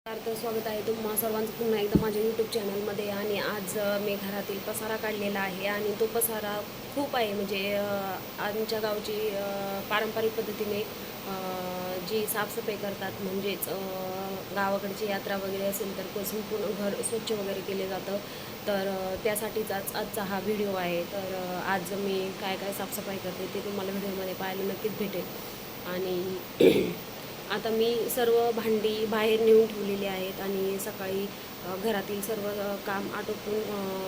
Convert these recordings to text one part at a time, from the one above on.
तर स्वागत आहे तुम्हा सर्वांचं पुन्हा एकदा माझ्या यूट्यूब चॅनलमध्ये. आणि आज मी घरातील पसारा काढलेला आहे आणि तो पसारा खूप आहे. म्हणजे आमच्या गावची पारंपरिक पद्धतीने जी साफसफाई करतात, म्हणजेच गावाकडची यात्रा वगैरे असेल तर संपूर्ण घर स्वच्छ वगैरे केले जातं. तर त्यासाठीच आजचा हा व्हिडिओ आहे. तर आज मी काय काय साफसफाई करते ते तुम्हाला व्हिडिओमध्ये पाहायला नक्कीच भेटेल. आणि आता मी सर्व भांडी बाहेर नेऊन ठेवलेली आहेत आणि सकाळी घरातील सर्व काम आटोपून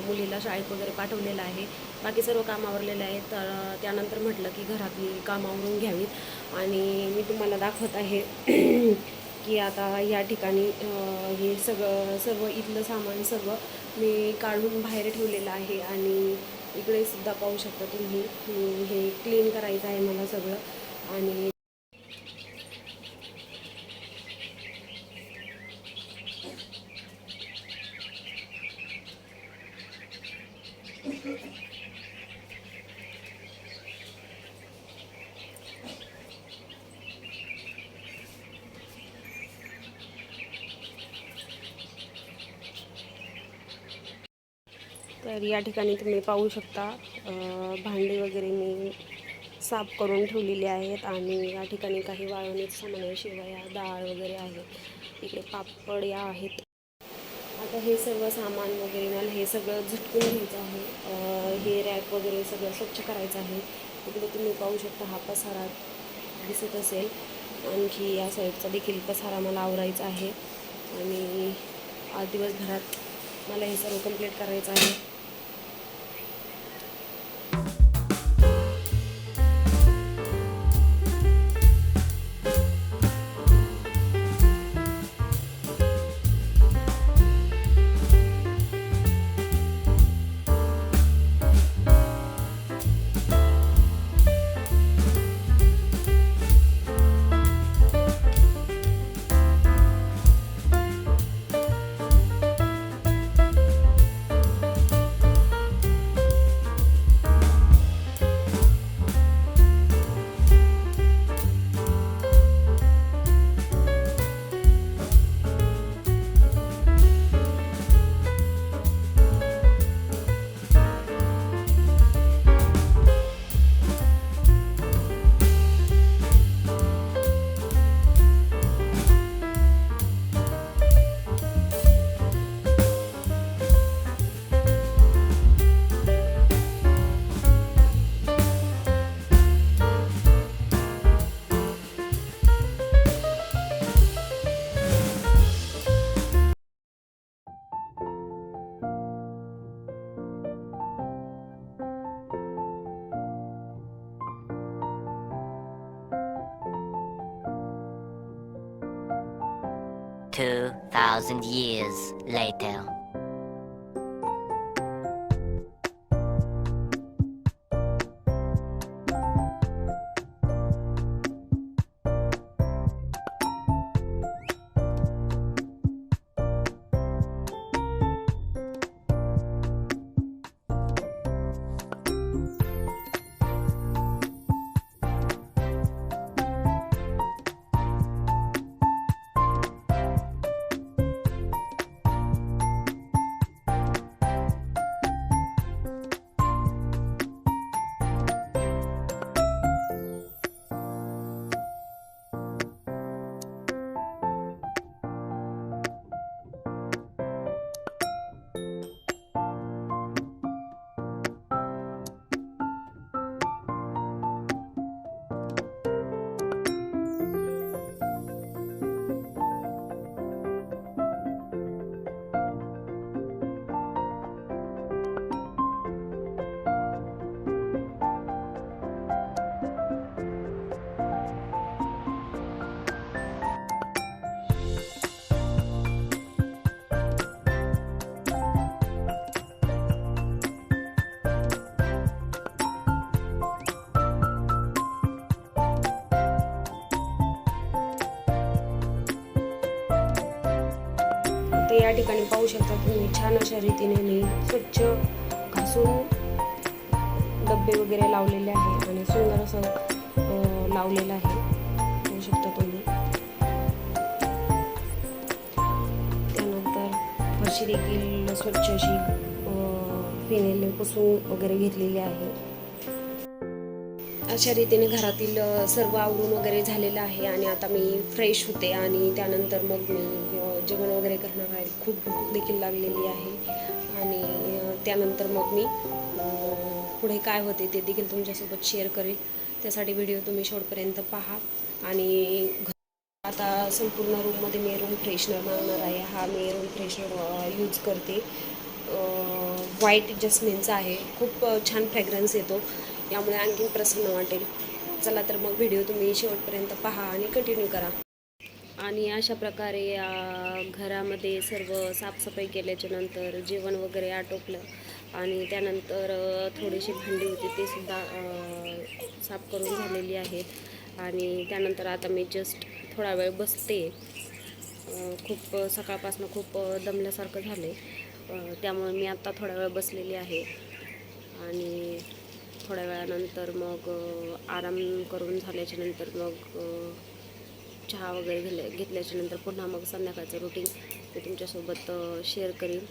मुलीला शाळेत वगैरे पाठवलेलं आहे. बाकी सर्व काम आवरलेले आहेत. तर त्यानंतर म्हटलं की घरातली काम आवरून घ्यावीत आणि मी तुम्हाला दाखवत आहे की आता या ठिकाणी हे सर्व इथलं सामान सर्व मी काढून बाहेर ठेवलेलं आहे. आणि इकडे सुद्धा पाहू शकता तुम्ही, हे क्लीन करायचं आहे मला सगळं. आणि तर या ठिकाणी तुम्ही पाहू शकता भांडी वगैरे मी साफ करून ठेवलेली आहेत. आणि या ठिकाणी काही वाळवणीचं सामान आहे, शेवया, डाळ वगैरे आहे. इकडे पापड या आहेत. आता हे सर्व सामान वगैरे मला हे सगळं झटकून घ्यायचं आहे. हे रॅक वगैरे सगळं स्वच्छ करायचं आहे. इकडे तुम्ही पाहू शकता हा पसारा दिसत असेल. आणखी या साईडचा देखील पसारा मला आवरायचा आहे. आणि आज दिवसभरात मला हे सर्व कंप्लीट करायचं आहे. 2,000 years later. तर या ठिकाणी पाहू शकता तुम्ही, छान अशा रीतीने मी स्वच्छ घासून डब्बे वगैरे लावलेले आहे आणि सुंदर असं लावलेलं आहे, पाहू शकता तुम्ही. फरशी देखील स्वच्छ अशी फेनेल पुसून वगैरे घेतलेली आहे. अशा रीतीने घरातील सर्व आवरून वगैरे झालेलं आहे आणि आता मी फ्रेश होते आणि त्यानंतर मग मी जेवण वगैरे करणार आहे. खूप भूक देखील लागलेली आहे आणि त्यानंतर मग मी पुढे काय होते ते देखील तुमच्यासोबत शेअर करेल. त्यासाठी व्हिडिओ तुम्ही शेवटपर्यंत पहा. आणि आता संपूर्ण रूममध्ये मी रूम फ्रेशनर मारणार आहे. हा मी रूम फ्रेशनर यूज करते. व्हाईट जस्मिनचा आहे. खूप छान फ्रॅग्रन्स येतो, यामुळे आणखीन प्रसन्न वाटेल. चला तर मग व्हिडिओ तुम्ही शेवटपर्यंत पहा आणि कंटिन्यू करा. आणि अशा प्रकारे घरामध्ये सर्व साफसफाई केल्याच्या नंतर जेवण वगैरे आटोपलं आणि त्यानंतर थोडीशी भांडी होती ते सुद्धा साफ करून झालेली आहेत. आणि त्यानंतर आता मी जस्ट थोडा वेळ बसते. खूप सकाळपासून खूप दमल्यासारखं झाले, त्यामुळे मी आत्ता थोडा वेळ बसलेली आहे आणि थोड्या वेळानंतर मग आराम करून झाल्याच्या नंतर मग चहा वगैरे घेतल्याच्या नंतर पुन्हा मग संध्याकाळचं रुटीन मी तुमच्यासोबत शेअर करीन.